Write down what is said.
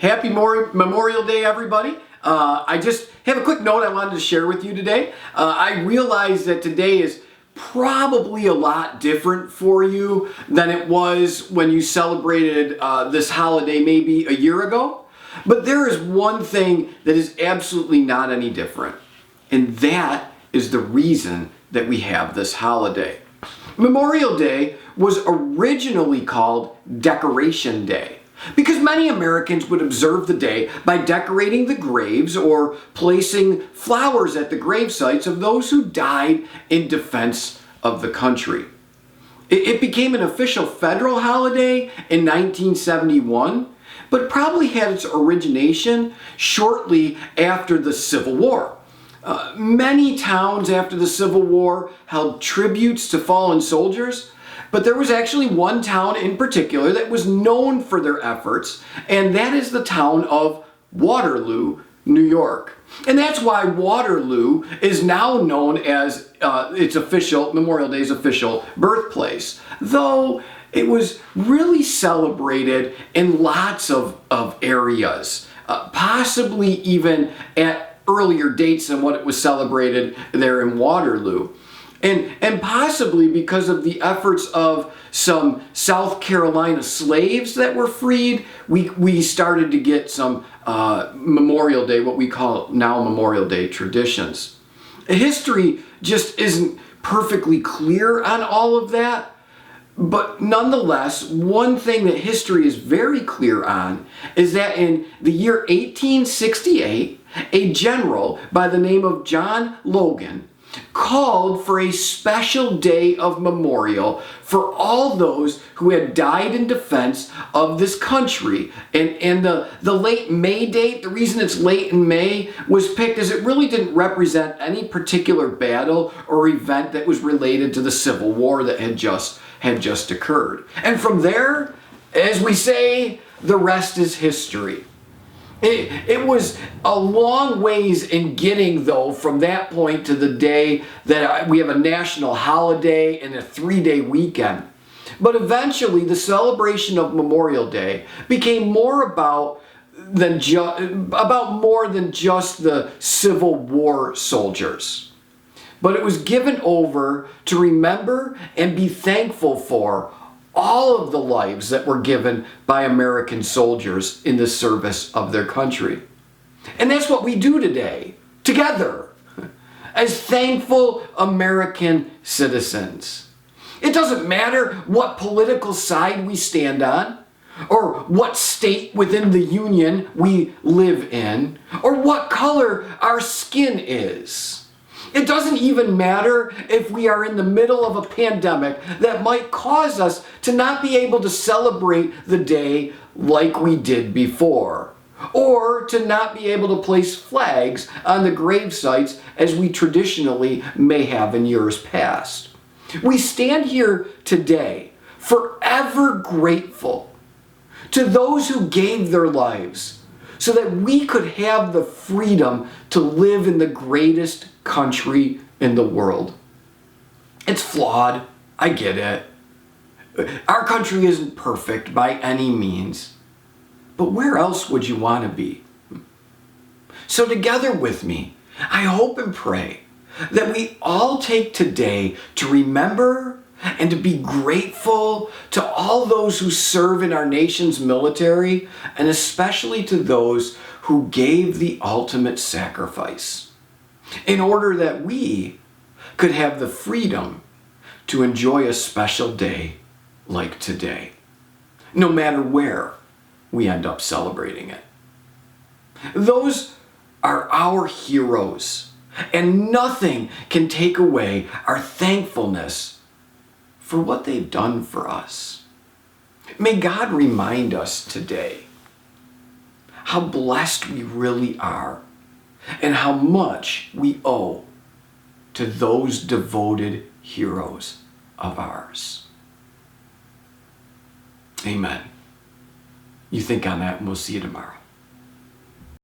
Happy Memorial Day, everybody. I just have a quick note I wanted to share with you today. I realize that today is probably a lot different for you than it was when you celebrated this holiday maybe a year ago. But there is one thing that is absolutely not any different, and that is the reason that we have this holiday. Memorial Day was originally called Decoration Day because many Americans would observe the day by decorating the graves or placing flowers at the grave sites of those who died in defense of the country. It became an official federal holiday in 1971, but probably had its origination shortly after the Civil War. Many towns after the Civil War held tributes to fallen soldiers, but there was actually one town in particular that was known for their efforts, and that is the town of Waterloo, New York. And that's why Waterloo is now known as its official, Memorial Day's official birthplace, though it was really celebrated in lots of areas, possibly even at earlier dates than what it was celebrated there in Waterloo. And possibly because of the efforts of some South Carolina slaves that were freed, we started to get some Memorial Day, what we call now Memorial Day traditions. History just isn't perfectly clear on all of that, but nonetheless, one thing that history is very clear on is that in the year 1868, a general by the name of John Logan called for a special day of memorial for all those who had died in defense of this country. And the late May date, the reason it's late in May, was picked as it really didn't represent any particular battle or event that was related to the Civil War that had just occurred. And from there, as we say, the rest is history. It was a long ways in getting, though, from that point to the day that we have a national holiday and a 3-day weekend. But eventually, the celebration of Memorial Day became more about more than just the Civil War soldiers. But it was given over to remember and be thankful for all of the lives that were given by American soldiers in the service of their country. And that's what we do today, together, as thankful American citizens. It doesn't matter what political side we stand on, or what state within the Union we live in, or what color our skin is. It doesn't even matter if we are in the middle of a pandemic that might cause us to not be able to celebrate the day like we did before, or to not be able to place flags on the grave sites as we traditionally may have in years past. We stand here today forever grateful to those who gave their lives so that we could have the freedom to live in the greatest country in the world. It's flawed, I get it. Our country isn't perfect by any means, but where else would you want to be? So together with me, I hope and pray that we all take today to remember and to be grateful to all those who serve in our nation's military, and especially to those who gave the ultimate sacrifice, in order that we could have the freedom to enjoy a special day like today, no matter where we end up celebrating it. Those are our heroes, and nothing can take away our thankfulness for what they've done for us. May God remind us today how blessed we really are and how much we owe to those devoted heroes of ours. Amen. You think on that, and we'll see you tomorrow.